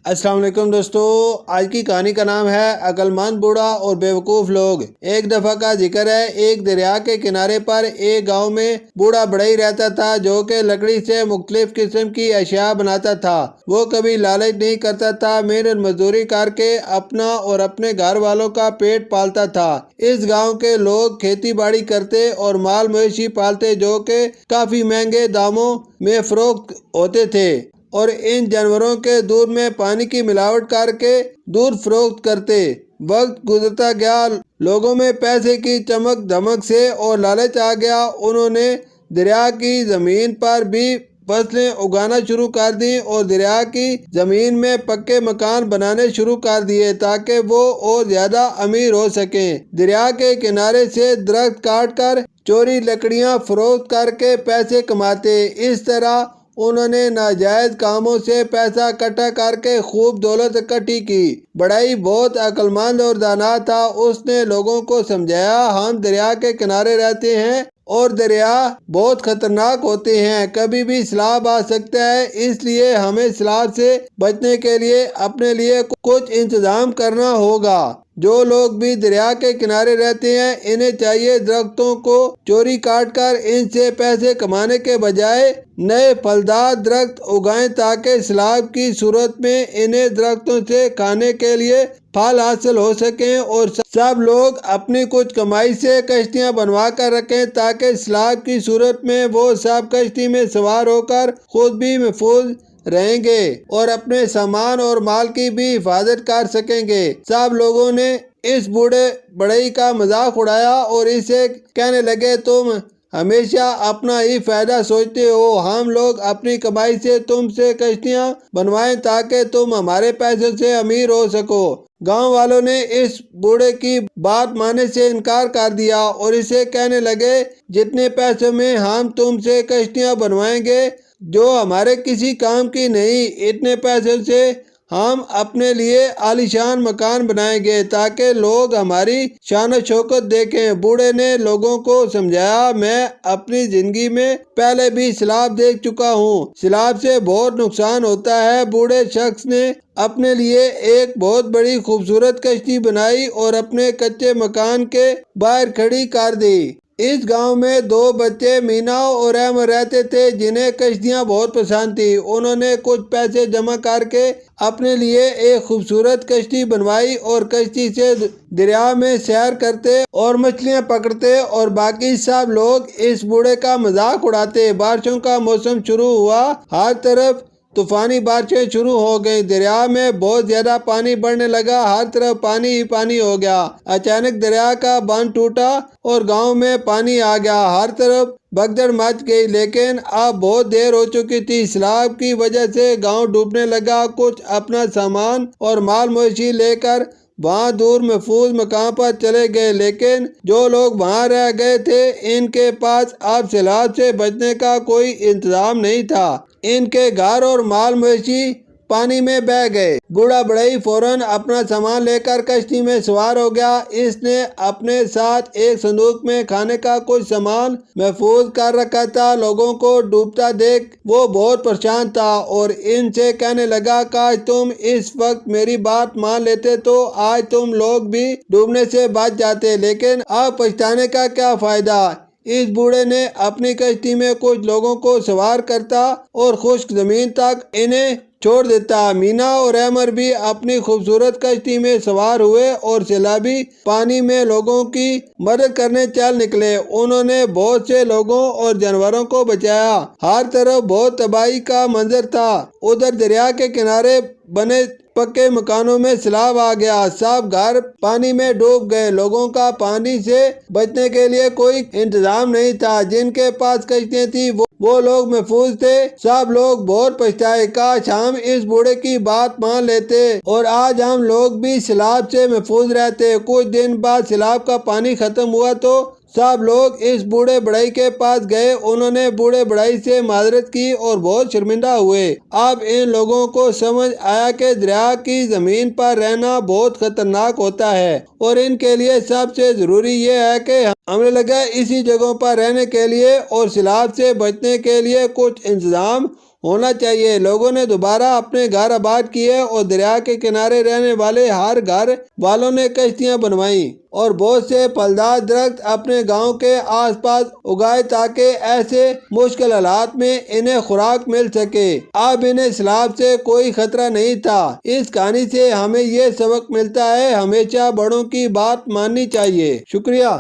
السلام علیکم دوستو، آج کی کہانی کا نام ہے عقل مند بوڑھا اور بیوقوف لوگ۔ ایک دفعہ کا ذکر ہے، ایک دریا کے کنارے پر ایک گاؤں میں بوڑھا بڑھئی رہتا تھا جو کہ لکڑی سے مختلف قسم کی اشیاء بناتا تھا۔ وہ کبھی لالچ نہیں کرتا تھا، محنت مزدوری کر کے اپنا اور اپنے گھر والوں کا پیٹ پالتا تھا۔ اس گاؤں کے لوگ کھیتی باڑی کرتے اور مال مویشی پالتے جو کہ کافی مہنگے داموں میں فروخت ہوتے تھے، اور ان جانوروں کے دودھ میں پانی کی ملاوٹ کر کے دودھ فروخت کرتے۔ وقت گزرتا گیا، لوگوں میں پیسے کی چمک دھمک سے اور لالچ آ گیا۔ انہوں نے دریا کی زمین پر بھی فصلیں اگانا شروع کر دیں اور دریا کی زمین میں پکے مکان بنانے شروع کر دیے تاکہ وہ اور زیادہ امیر ہو سکیں۔ دریا کے کنارے سے درخت کاٹ کر چوری لکڑیاں فروخت کر کے پیسے کماتے۔ اس طرح انہوں نے ناجائز کاموں سے پیسہ اکٹھا کر کے خوب دولت اکٹھی کی۔ بڑھئی بہت عقل مند اور دانا تھا۔ اس نے لوگوں کو سمجھایا، ہم دریا کے کنارے رہتے ہیں اور دریا بہت خطرناک ہوتے ہیں، کبھی بھی سیلاب آ سکتا ہے، اس لیے ہمیں سیلاب سے بچنے کے لیے اپنے لیے کچھ انتظام کرنا ہوگا۔ جو لوگ بھی دریا کے کنارے رہتے ہیں انہیں چاہیے درختوں کو چوری کاٹ کر ان سے پیسے کمانے کے بجائے نئے پھلدار درخت اگائیں تاکہ سیلاب کی صورت میں انہیں درختوں سے کھانے کے لیے پھل حاصل ہو سکیں، اور سب لوگ اپنی کچھ کمائی سے کشتیاں بنوا کر رکھیں تاکہ سیلاب کی صورت میں وہ سب کشتی میں سوار ہو کر خود بھی محفوظ رہیں گے اور اپنے سامان اور مال کی بھی حفاظت کر سکیں گے۔ سب لوگوں نے اس بوڑھے بڑھئی کا مذاق اڑایا اور اسے کہنے لگے، تم ہمیشہ اپنا ہی فائدہ سوچتے ہو، ہم لوگ اپنی کمائی سے تم سے کشتیاں بنوائیں تاکہ تم ہمارے پیسوں سے امیر ہو سکو۔ گاؤں والوں نے اس بوڑھے کی بات ماننے سے انکار کر دیا اور اسے کہنے لگے، جتنے پیسوں میں ہم تم سے کشتیاں بنوائیں گے جو ہمارے کسی کام کی نہیں، اتنے پیسوں سے ہم اپنے لیے عالیشان مکان بنائیں گے تاکہ لوگ ہماری شان و شوکت دیکھیں۔ بوڑھے نے لوگوں کو سمجھایا، میں اپنی زندگی میں پہلے بھی سیلاب دیکھ چکا ہوں، سیلاب سے بہت نقصان ہوتا ہے۔ بوڑھے شخص نے اپنے لیے ایک بہت بڑی خوبصورت کشتی بنائی اور اپنے کچے مکان کے باہر کھڑی کر دی۔ اس گاؤں میں دو بچے مینا اور احمد رہتے تھے جنہیں کشتیاں بہت پسند تھی۔ انہوں نے کچھ پیسے جمع کر کے اپنے لیے ایک خوبصورت کشتی بنوائی اور کشتی سے دریا میں سیر کرتے اور مچھلیاں پکڑتے اور باقی سب لوگ اس بوڑھے کا مذاق اڑاتے۔ بارشوں کا موسم شروع ہوا، ہر طرف طوفانی بارشیں شروع ہو گئیں، دریا میں بہت زیادہ پانی بڑھنے لگا، ہر طرف پانی ہی پانی ہو گیا۔ اچانک دریا کا بند ٹوٹا اور گاؤں میں پانی آ گیا، ہر طرف بھگدڑ مچ گئی، لیکن اب بہت دیر ہو چکی تھی۔ سیلاب کی وجہ سے گاؤں ڈوبنے لگا۔ کچھ اپنا سامان اور مال مویشی لے کر وہاں دور محفوظ مقام پر چلے گئے، لیکن جو لوگ وہاں رہ گئے تھے ان کے پاس اب سیلاب سے بچنے کا کوئی انتظام نہیں تھا۔ ان کے گھر اور مال مویشی پانی میں بہہ گئے۔ بوڑھا بڑھئی فوراً اپنا سامان لے کر کشتی میں سوار ہو گیا۔ اس نے اپنے ساتھ ایک صندوق میں کھانے کا کچھ سامان محفوظ کر رکھا تھا۔ لوگوں کو ڈوبتا دیکھ وہ بہت پریشان تھا اور ان سے کہنے لگا، کاش تم اس وقت میری بات مان لیتے تو آج تم لوگ بھی ڈوبنے سے بچ جاتے، لیکن اب پچھتانے کا کیا فائدہ۔ اس بوڑھے نے اپنی کشتی میں کچھ لوگوں کو سوار کرتا اور خشک زمین تک انہیں چھوڑ دیتا۔ مینا اور احمد بھی اپنی خوبصورت کشتی میں سوار ہوئے اور سیلابی پانی میں لوگوں کی مدد کرنے چل نکلے۔ انہوں نے بہت سے لوگوں اور جانوروں کو بچایا۔ ہر طرف بہت تباہی کا منظر تھا۔ ادھر دریا کے کنارے بنے پکے مکانوں میں سیلاب آ گیا، سب گھر پانی میں ڈوب گئے۔ لوگوں کا پانی سے بچنے کے لیے کوئی انتظام نہیں تھا۔ جن کے پاس کشتیاں تھیں وہ لوگ محفوظ تھے۔ سب لوگ بہت پچھتائے، کاش ہم اس بوڑھے کی بات مان لیتے اور آج ہم لوگ بھی سیلاب سے محفوظ رہتے۔ کچھ دن بعد سیلاب کا پانی ختم ہوا تو سب لوگ اس بوڑھے بڑھئی کے پاس گئے۔ انہوں نے بوڑھے بڑھئی سے معذرت کی اور بہت شرمندہ ہوئے۔ اب ان لوگوں کو سمجھ آیا کہ دریا کی زمین پر رہنا بہت خطرناک ہوتا ہے اور ان کے لیے سب سے ضروری یہ ہے کہ ہمیں لگے اسی جگہوں پر رہنے کے لیے اور سیلاب سے بچنے کے لیے کچھ انتظام ہونا چاہیے۔ لوگوں نے دوبارہ اپنے گھر آباد کیے اور دریا کے کنارے رہنے والے ہر گھر والوں نے کشتیاں بنوائیں اور بہت سے پھلدار درخت اپنے گاؤں کے آس پاس اگائے تاکہ ایسے مشکل حالات میں انہیں خوراک مل سکے۔ اب انہیں سیلاب سے کوئی خطرہ نہیں تھا۔ اس کہانی سے ہمیں یہ سبق ملتا ہے، ہمیشہ بڑوں کی بات ماننی چاہیے۔ شکریہ۔